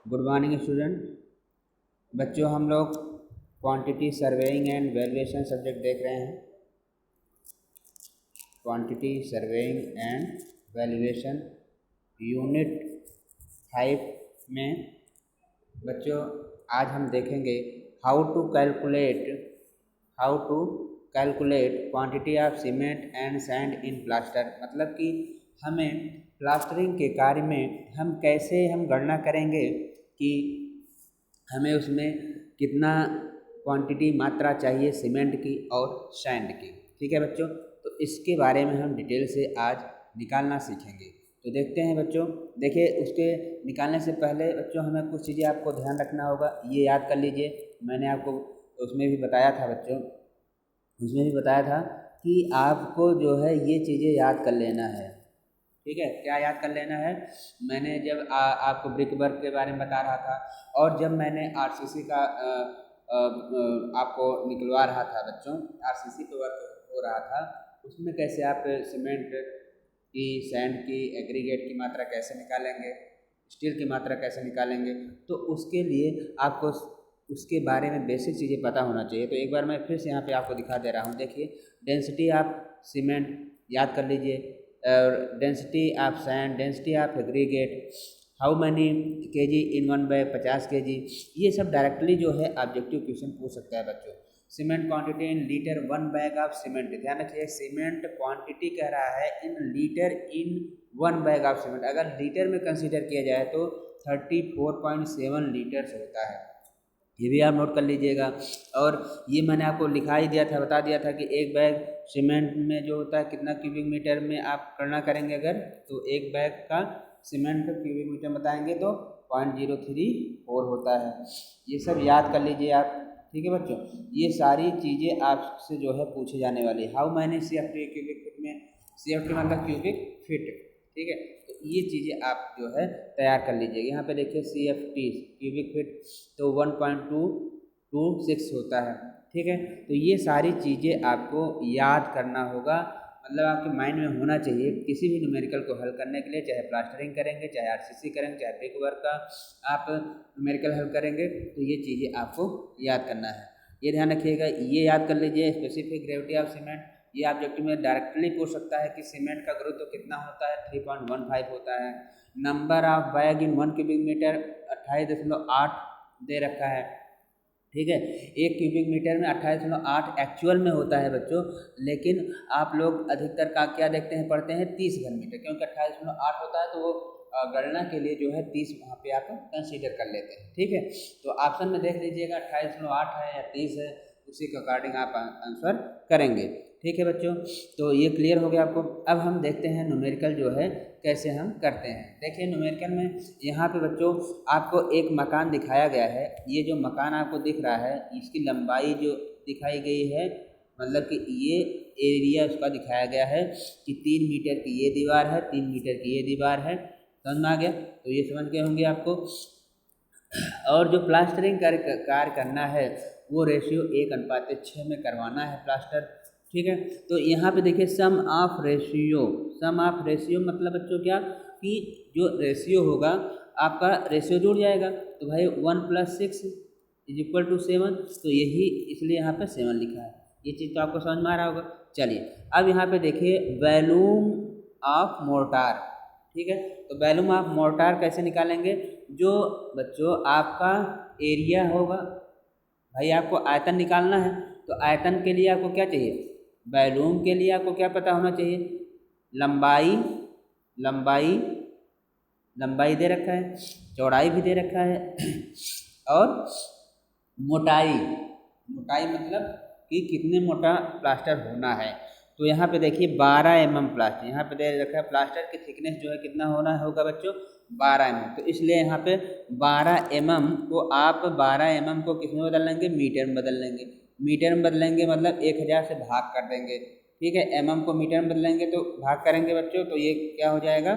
Good morning student. बच्चों, हम लोग quantity surveying and valuation subject देख रहे हैं। Quantity surveying and valuation unit 5 में बच्चों आज हम देखेंगे how to calculate quantity of cement and sand in plaster. मतलब कि हमें प्लास्टरिंग के कार्य में हम कैसे गणना करेंगे कि हमें उसमें कितना क्वांटिटी मात्रा चाहिए सीमेंट की और सैंड की। ठीक है बच्चों, तो इसके बारे में हम डिटेल से आज निकालना सीखेंगे। तो देखते हैं बच्चों। देखिए, उसके निकालने से पहले बच्चों हमें कुछ चीज़ें आपको ध्यान रखना होगा। ये याद कर लीजिए, मैंने आपको उसमें भी बताया था बच्चों, उसमें भी बताया था कि आपको जो है ये चीज़ें याद कर लेना है। ठीक है, क्या याद कर लेना है? मैंने जब आपको ब्रिक वर्क के बारे में बता रहा था और जब मैंने आरसीसी का आपको निकलवा रहा था बच्चों, आरसीसी पे वर्क हो रहा था, उसमें कैसे आप सीमेंट की, सैंड की, एग्रीगेट की मात्रा कैसे निकालेंगे, स्टील की मात्रा कैसे निकालेंगे, तो उसके लिए आपको उसके बारे में बेसिक चीज़ें पता होना चाहिए। तो एक बार मैं फिर से यहाँ पे आपको दिखा दे रहा हूँ। देखिए, डेंसिटी ऑफ सीमेंट याद कर लीजिए, और density of sand, density of aggregate, how many KG in 1 bag, 50 KG. ये सब डायरेक्टली जो है ऑब्जेक्टिव क्वेश्चन पूछ सकता है बच्चों। Cement quantity in litre 1 bag of cement. ध्यान रखिए, सीमेंट क्वांटिटी कह रहा है in litre in 1 bag of cement. अगर लीटर में कंसीडर किया जाए तो 34.7 लीटर्स होता है। ये भी आप नोट कर लीजिएगा। और ये मैंने आपको लिखा ही दिया था, बता दिया था कि एक बैग सीमेंट में जो होता है कितना क्यूबिक मीटर में आप गणना करेंगे। अगर तो एक बैग का सीमेंट क्यूबिक मीटर बताएंगे तो 0.034 होता है। ये सब याद कर लीजिए आप। ठीक है बच्चों, ये सारी चीज़ें आपसे जो है पूछी जाने वाली है। How many CFT cubic feet में, CFT मतलब क्यूबिक फीट। ठीक है, तो ये चीज़ें आप जो है तैयार कर लीजिएगा। यहाँ पे देखिए CFT क्यूबिक फीट तो 1.226 होता है। ठीक है, तो ये सारी चीज़ें आपको याद करना होगा, मतलब आपके माइंड में होना चाहिए किसी भी न्यूमेरिकल को हल करने के लिए। चाहे प्लास्टरिंग करेंगे, चाहे आरसीसी करेंगे, चाहे ब्रिक वर्क का आप न्यूमेरिकल हल करेंगे, तो ये चीज़ें आपको याद करना है। ये ध्यान रखिएगा, ये याद कर लीजिए। स्पेसिफिक ग्रेविटी ऑफ सीमेंट, ये ऑब्जेक्टिव में डायरेक्टली पूछ सकता है कि सीमेंट का गुरुत्व कितना होता है, 3.15 होता है। Number of bag in 1 cubic metre 28.8 दे रखा है। ठीक है, एक क्यूबिक मीटर में 28.8 एक्चुअल में होता है बच्चों, लेकिन आप लोग अधिकतर का क्या देखते हैं, पढ़ते हैं 30 घन मीटर, क्योंकि 28.8 होता है तो वो गणना के लिए जो है 30 वहाँ पे आप कंसीडर कर लेते हैं। ठीक है, तो ऑप्शन में देख लीजिएगा 28.8 है या 30 है, उसी के अकॉर्डिंग आप आंसर करेंगे। ठीक है बच्चों, तो ये क्लियर हो गया आपको। अब हम देखते हैं न्यूमेरिकल जो है कैसे हम करते हैं। देखिए, न्यूमेरिकल में यहाँ पे बच्चों आपको एक मकान दिखाया गया है। ये जो मकान आपको दिख रहा है, इसकी लंबाई जो दिखाई गई है, मतलब कि ये एरिया उसका दिखाया गया है कि 3 मीटर की ये दीवार है, 3 मीटर की ये दीवार है। समझ में आ गया? तो ये समझ गए होंगे आपको। और जो प्लास्टरिंग कार्य करना है वो रेशियो 1:6 में करवाना है प्लास्टर। ठीक है, तो यहाँ पे देखिए सम ऑफ रेशियो मतलब बच्चों क्या कि जो रेशियो होगा आपका रेशियो जुड़ जाएगा। तो भाई 1 + 6 = 7, तो यही इसलिए यहाँ पे 7 लिखा है। ये चीज़ तो आपको समझ में आ रहा होगा। चलिए, अब यहाँ पे देखिए वॉल्यूम ऑफ मोर्टार। ठीक है, तो वॉल्यूम ऑफ मोर्टार कैसे निकालेंगे? जो बच्चों आपका एरिया होगा, भाई आपको आयतन निकालना है, तो आयतन के लिए आपको क्या चाहिए? वॉल्यूम के लिए आपको क्या पता होना चाहिए? लंबाई, लंबाई लंबाई दे रखा है, चौड़ाई भी दे रखा है और मोटाई, मोटाई मतलब कि कितने मोटा प्लास्टर होना है। तो यहाँ पे देखिए 12 mm प्लास्टर यहाँ पे दे रखा है। प्लास्टर की थिकनेस जो है कितना होना होगा बच्चों? 12 mm। तो इसलिए यहाँ पे 12 mm को आप 12 mm को किस में बदल लेंगे? मीटर में बदल लेंगे। मीटर में बदलेंगे मतलब 1000 से भाग कर देंगे। ठीक है, mm को मीटर में बदलेंगे तो भाग करेंगे बच्चों, तो ये क्या हो जाएगा?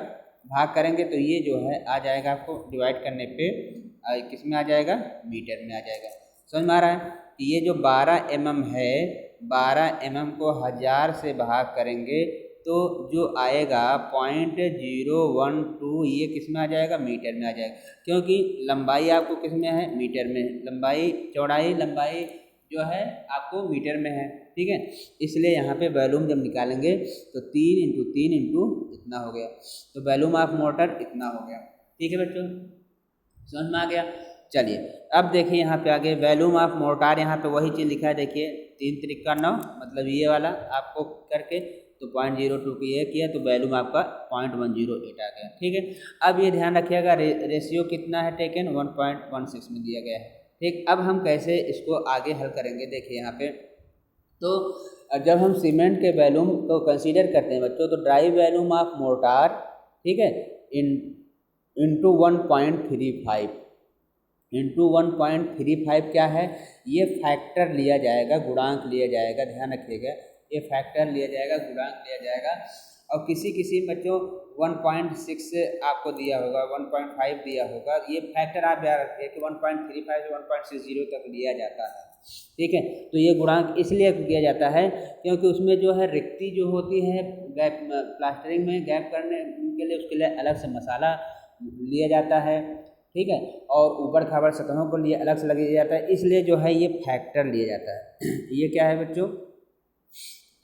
भाग करेंगे तो ये जो है आ जाएगा आपको डिवाइड करने पे किस में आ जाएगा? मीटर में आ जाएगा। समझ में आ रहा है कि ये जो 12 mm है, 12 mm को 1000 से भाग करेंगे तो जो आएगा 0.012 ये किस में आ जाएगा, मीटर में आ जाएगा, क्योंकि लंबाई आपको किस में है, मीटर में है। लंबाई चौड़ाई लंबाई जो है आपको मीटर में है, ठीक है। इसलिए यहाँ पे वॉल्यूम जब निकालेंगे तो 3 × 3 × इतना हो गया, तो वॉल्यूम ऑफ मोटर इतना हो गया, ठीक है बच्चों, समझ में आ गया। चलिए अब देखिए यहाँ पे आगे वॉल्यूम ऑफ मोटार, यहाँ पे वही चीज़ लिखा है, देखिए 3 × 9 मतलब ये वाला आपको करके तो 0.02 की ये किया तो वॉल्यूम आपका 0.108 आ गया, ठीक है। अब ये ध्यान रखिएगा रेशियो कितना है टेकन, 1.16 में दिया गया है, ठीक। अब हम कैसे इसको आगे हल करेंगे, देखिए यहाँ पे तो जब हम सीमेंट के वॉल्यूम को कंसीडर करते हैं बच्चों, तो ड्राई वॉल्यूम ऑफ मोटार, ठीक है, इंटू 1.35 इंटू 1.35 क्या है, ये फैक्टर लिया जाएगा, गुणांक लिया जाएगा, ध्यान रखिएगा, ये फैक्टर लिया जाएगा, गुणांक लिया जाएगा। और किसी बच्चों 1.6 आपको दिया होगा, 1.5 दिया होगा, ये फैक्टर आप याद रखिए कि 1.35 से 1.60 तक लिया जाता है, ठीक है। तो ये गुणांक इसलिए किया जाता है क्योंकि उसमें जो है रिक्ति जो होती है गैप प्लास्टरिंग में गैप करने के लिए, उसके लिए अलग से मसाला लिया जाता है, ठीक है, और ऊबड़ खाबड़ सतहों को लिए अलग से लगाया जाता है, इसलिए जो है ये फैक्टर लिया जाता है। ये क्या है बच्चों,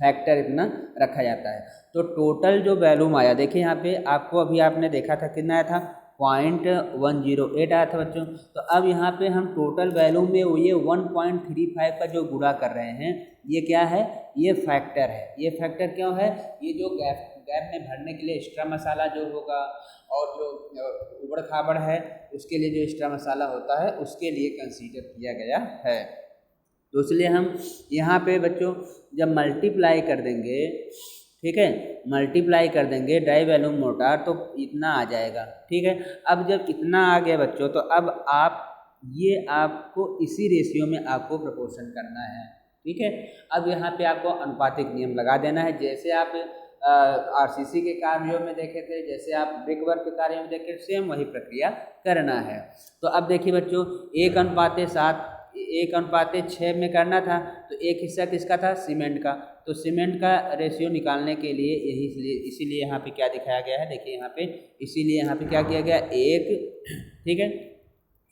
फैक्टर इतना रखा जाता है। तो टोटल जो वॉल्यूम आया, देखिए यहाँ पे आपको अभी आपने देखा था कितना आया था, 0.108 आया था बच्चों। तो अब यहाँ पे हम टोटल वॉल्यूम में ये 1.35 का जो गुणा कर रहे हैं, ये क्या है, ये फैक्टर है। ये फैक्टर क्यों है, ये जो गैप में भरने के लिए एक्स्ट्रा मसाला जो होगा और जो उबड़ खाबड़ है उसके लिए जो एक्स्ट्रा मसाला होता है उसके लिए कंसीडर किया गया है। तो इसलिए हम यहाँ पे बच्चों जब मल्टीप्लाई कर देंगे, ठीक है, मल्टीप्लाई कर देंगे ड्राई वॉल्यूम मोटार तो इतना आ जाएगा, ठीक है। अब जब इतना आ गया बच्चों तो अब आप ये आपको इसी रेशियो में आपको प्रोपोर्शन करना है, ठीक है। अब यहाँ पे आपको अनुपातिक नियम लगा देना है, जैसे आप आरसीसी के कार्यों में देखे थे, जैसे आप ब्रिक वर्क के कार्यों में देखे, सेम वही प्रक्रिया करना है। तो अब देखिए बच्चों 1:7 1:6 में करना था, तो एक हिस्सा किसका था, सीमेंट का। तो सीमेंट का रेशियो निकालने के लिए इसीलिए यहाँ पे क्या दिखाया गया है, देखिए यहाँ पे, इसीलिए यहाँ पे क्या किया गया, 1, ठीक है,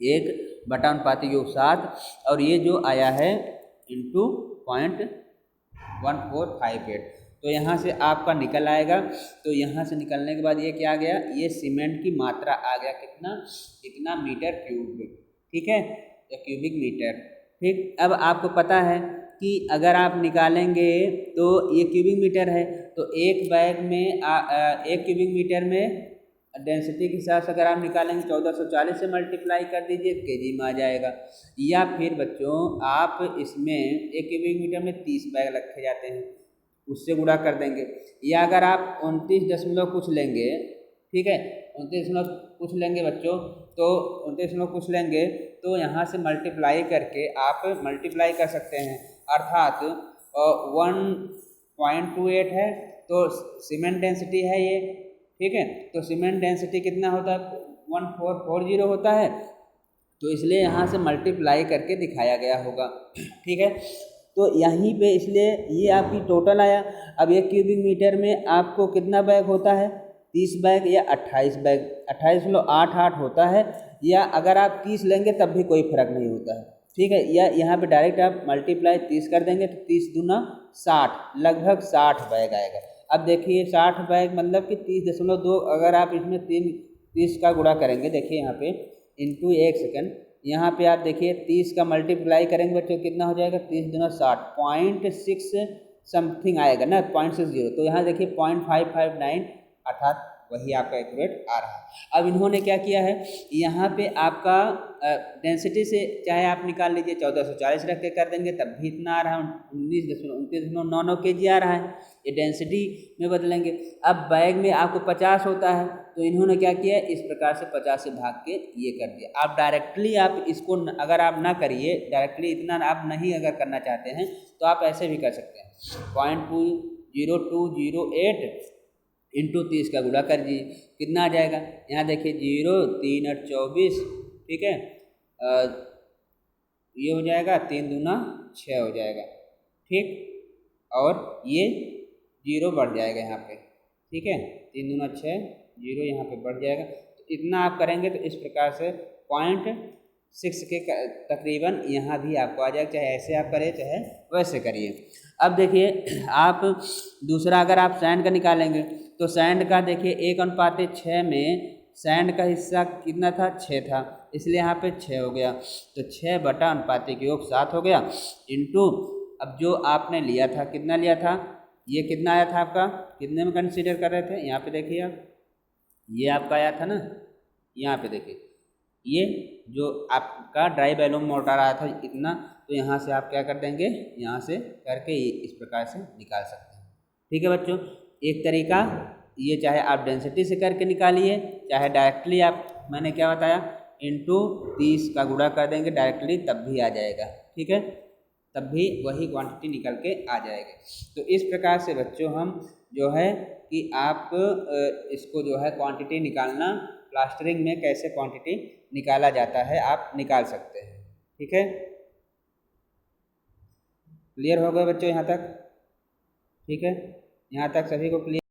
1/7 और ये जो आया है इंटू 0.1458, तो यहाँ से आपका निकल आएगा। तो यहाँ से निकलने के बाद ये क्या आ गया, ये सीमेंट की मात्रा आ गया कितना मीटर क्यूब, ठीक है, या क्यूबिक मीटर, ठीक। अब आपको पता है कि अगर आप निकालेंगे तो ये क्यूबिक मीटर है, तो एक बैग में 1 क्यूबिक मीटर में डेंसिटी के हिसाब से अगर आप निकालेंगे 1440 से मल्टीप्लाई कर दीजिए केजी में आ जाएगा। या फिर बच्चों आप इसमें 1 क्यूबिक मीटर में 30 बैग रखे जाते हैं, उससे गुणा कर देंगे। या अगर आप 29 दशमलव कुछ लेंगे, ठीक है, 29 दशमलव कुछ लेंगे बच्चों, तो 29 दशमलव कुछ लेंगे तो यहाँ से मल्टीप्लाई करके आप मल्टीप्लाई कर सकते हैं, अर्थात 1.28 है तो सीमेंट डेंसिटी है ये, ठीक है। तो सीमेंट डेंसिटी कितना होता है, 1440 होता है, तो इसलिए यहाँ से मल्टीप्लाई करके दिखाया गया होगा, ठीक है। तो यहीं पे इसलिए ये आपकी टोटल आया। अब 1 क्यूबिक मीटर में आपको कितना बैग होता है, 30 बैग या 28 बैग, 28.88 होता है, या अगर आप 30 लेंगे तब भी कोई फर्क नहीं होता है, ठीक है। या यहाँ पे डायरेक्ट आप मल्टीप्लाई 30 कर देंगे तो 30 दूना 60, लगभग 60 बैग आएगा। अब देखिए 60 बैग मतलब कि 30.2, अगर आप इसमें 30 का गुणा करेंगे, देखिए यहाँ पे इंटू 1 सेकेंड, यहाँ पे आप देखिए 30 का मल्टीप्लाई करेंगे बच्चों कितना हो जाएगा, 30 दूना 60, 0.6 समथिंग आएगा ना, 0.60, तो यहाँ देखिए 0.559 अर्थात वही आपका एक्यूरेट आ रहा है। अब इन्होंने क्या किया है, यहाँ पे आपका डेंसिटी से चाहे आप निकाल लीजिए 1440 रख के कर देंगे तब भी इतना आ रहा है, 29.99 kg आ रहा है, ये डेंसिटी में बदलेंगे। अब बैग में आपको 50 होता है, तो इन्होंने क्या किया, इस प्रकार से 50 से भाग के ये कर दिया। आप डायरेक्टली आप इसको अगर आप ना करिए, डायरेक्टली इतना आप नहीं अगर करना चाहते हैं तो आप ऐसे भी कर सकते हैं, 0.20208 इंटू 30 का गुणा कर दीजिए, कितना आ जाएगा, यहाँ देखिए 0 3 8 24, ठीक है, ये हो जाएगा 3 दूना 6 हो जाएगा, ठीक, और ये जीरो बढ़ जाएगा यहाँ पे, ठीक है, 3 दूना 6, जीरो यहाँ पे बढ़ जाएगा। तो इतना आप करेंगे तो इस प्रकार से 0.6 के तकरीबन यहाँ भी आपको आ जाएगा, चाहे ऐसे आप करें चाहे वैसे करिए। अब देखिए आप दूसरा अगर आप सैंड का निकालेंगे तो सैंड का देखिए 1:6 में सैंड का हिस्सा कितना था, 6 था, इसलिए यहाँ पे 6 हो गया। तो 6/7 हो गया इंटू, अब जो आपने लिया था कितना लिया था, ये कितना आया था आपका, कितने में कंसीडर कर रहे थे, यहाँ पे देखिए आप, ये आपका आया था ना, यहाँ पे देखिए ये जो आपका ड्राई बैलून मोटर आया था इतना, तो यहाँ से आप क्या कर देंगे, यहाँ से करके इस प्रकार से निकाल सकते हैं। ठीक है बच्चों, एक तरीका ये, चाहे आप डेंसिटी से करके निकालिए, चाहे डायरेक्टली आप, मैंने क्या बताया, इंटू 30 का गुणा कर देंगे डायरेक्टली तब भी आ जाएगा, ठीक है, तब भी वही क्वांटिटी निकल के आ जाएगी। तो इस प्रकार से बच्चों हम जो है कि आप इसको जो है क्वांटिटी निकालना, प्लास्टरिंग में कैसे क्वांटिटी निकाला जाता है आप निकाल सकते हैं। ठीक है, क्लियर हो गया बच्चों यहाँ तक, ठीक है, यहाँ तक सभी को क्लियर।